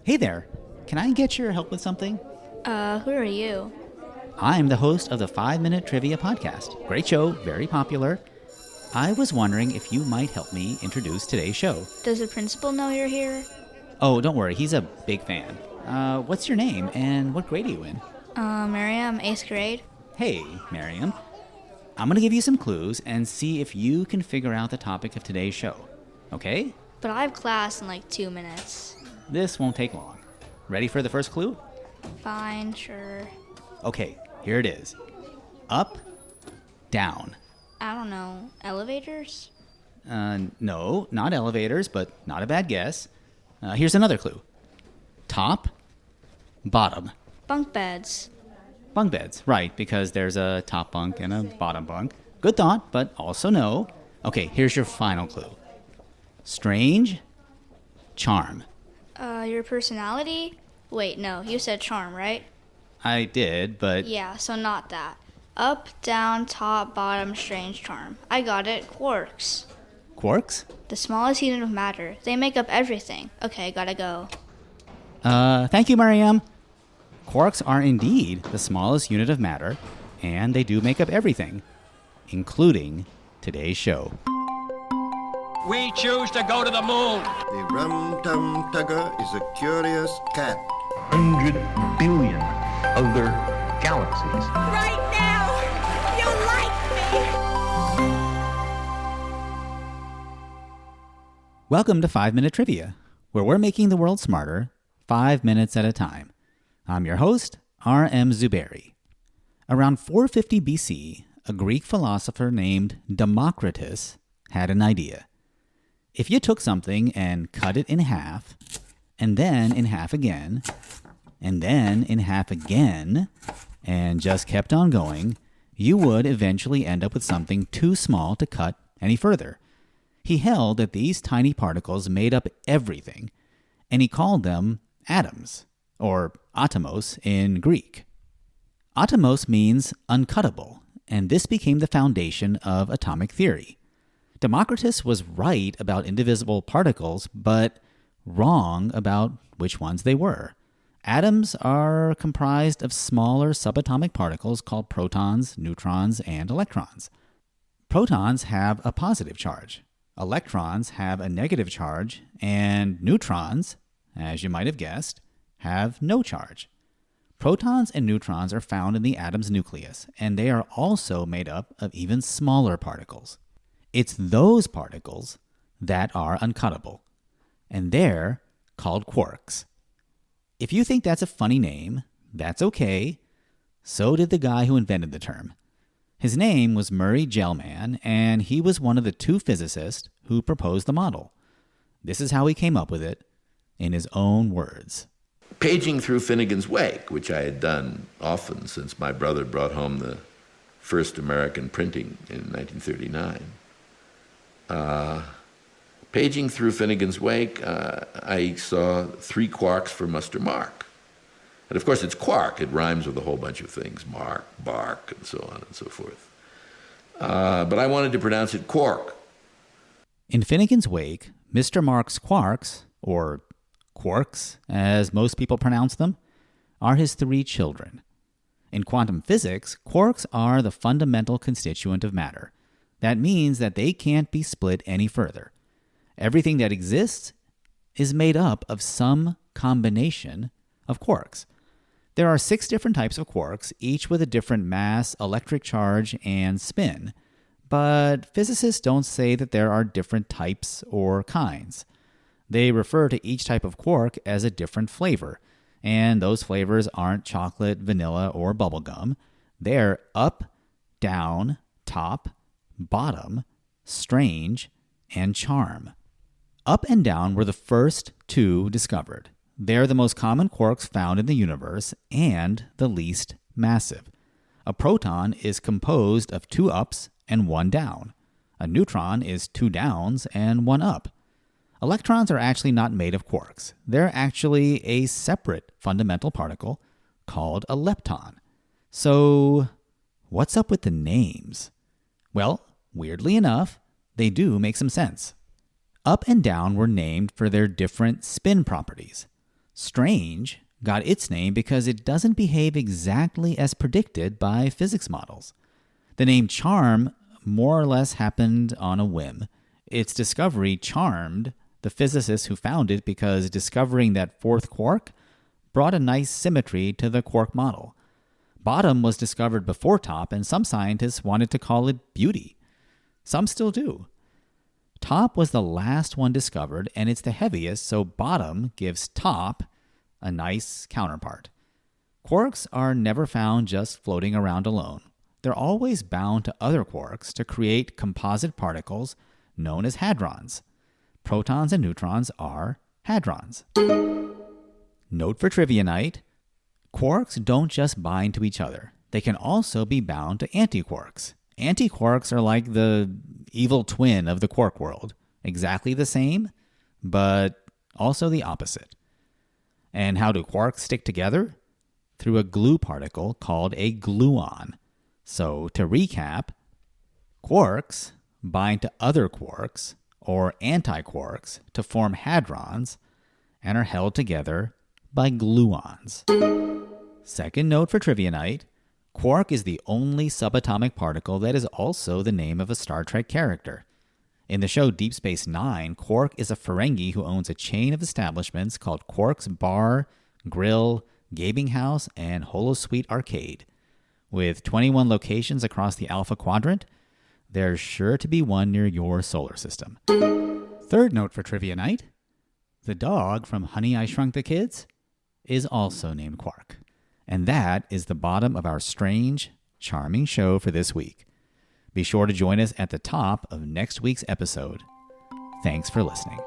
Hey there. Can I get your help with something? Who are you? I'm the host of the 5-Minute Trivia Podcast. Great show, very popular. I was wondering if you might help me introduce today's show. Does the principal know you're here? Oh, don't worry, he's a big fan. What's your name and what grade are you in? Miriam, 8th grade. Hey, Miriam. I'm going to give you some clues and see if you can figure out the topic of today's show. Okay? But I have class in like 2 minutes. This won't take long. Ready for the first clue? Fine, sure. Okay, here it is. Up, down. I don't know. Elevators? No, not elevators, but not a bad guess. Here's another clue. Top, bottom. Bunk beds. Bunk beds, right, because there's a top bunk and a bottom bunk. Good thought, but also no. Okay, here's your final clue. Strange, charm. Your personality? Wait, no, you said charm, right? I did, but... Yeah, so not that. Up, down, top, bottom, strange, charm. I got it. Quarks. Quarks? The smallest unit of matter. They make up everything. Okay, gotta go. Thank you, Mariam. Quarks are indeed the smallest unit of matter, and they do make up everything, including today's show. We choose to go to the moon. The rum-tum-tugger is a curious cat. 100 billion other galaxies. Right now, you like me. Welcome to 5-Minute Trivia, where we're making the world smarter 5 minutes at a time. I'm your host, R.M. Zubairi. Around 450 BC, a Greek philosopher named Democritus had an idea. If you took something and cut it in half, and then in half again, and then in half again, and just kept on going, you would eventually end up with something too small to cut any further. He held that these tiny particles made up everything, and he called them atoms, or atomos in Greek. Atomos means uncuttable, and this became the foundation of atomic theory. Democritus was right about indivisible particles, but wrong about which ones they were. Atoms are comprised of smaller subatomic particles called protons, neutrons, and electrons. Protons have a positive charge. Electrons have a negative charge, and neutrons, as you might have guessed, have no charge. Protons and neutrons are found in the atom's nucleus, and they are also made up of even smaller particles. It's those particles that are uncuttable, and they're called quarks. If you think that's a funny name, that's okay. So did the guy who invented the term. His name was Murray Gell-Mann, and he was one of the 2 physicists who proposed the model. This is how he came up with it, in his own words. Paging through Finnegan's Wake, which I had done often since my brother brought home the first American printing in 1939. Paging through Finnegan's Wake, I saw 3 quarks for Muster Mark. And of course it's quark, it rhymes with a whole bunch of things, mark, bark, and so on and so forth. But I wanted to pronounce it quark. In Finnegan's Wake, Mr. Mark's quarks, or quarks as most people pronounce them, are his 3 children. In quantum physics, quarks are the fundamental constituent of matter. That means that they can't be split any further. Everything that exists is made up of some combination of quarks. There are 6 different types of quarks, each with a different mass, electric charge, and spin. But physicists don't say that there are different types or kinds. They refer to each type of quark as a different flavor, and those flavors aren't chocolate, vanilla, or bubblegum. They're up, down, top, bottom, strange, and charm. Up and down were the first 2 discovered. They're the most common quarks found in the universe and the least massive. A proton is composed of 2 ups and 1 down. A neutron is 2 downs and 1 up. Electrons are actually not made of quarks. They're actually a separate fundamental particle called a lepton. So, what's up with the names? Well, weirdly enough, they do make some sense. Up and down were named for their different spin properties. Strange got its name because it doesn't behave exactly as predicted by physics models. The name charm more or less happened on a whim. Its discovery charmed the physicists who found it because discovering that fourth quark brought a nice symmetry to the quark model. Bottom was discovered before top, and some scientists wanted to call it beauty. Some still do. Top was the last one discovered, and it's the heaviest, so bottom gives top a nice counterpart. Quarks are never found just floating around alone. They're always bound to other quarks to create composite particles known as hadrons. Protons and neutrons are hadrons. Note for trivia night, quarks don't just bind to each other. They can also be bound to antiquarks. Antiquarks are like the evil twin of the quark world. Exactly the same, but also the opposite. And how do quarks stick together? Through a glue particle called a gluon. So to recap, quarks bind to other quarks or antiquarks to form hadrons and are held together by gluons. Second note for trivia night, quark is the only subatomic particle that is also the name of a Star Trek character. In the show Deep Space Nine, Quark is a Ferengi who owns a chain of establishments called Quark's Bar, Grill, Gaming House, and Holosuite Arcade. With 21 locations across the Alpha Quadrant, there's sure to be one near your solar system. Third note for trivia night, the dog from Honey, I Shrunk the Kids is also named Quark. And that is the bottom of our strange, charming show for this week. Be sure to join us at the top of next week's episode. Thanks for listening.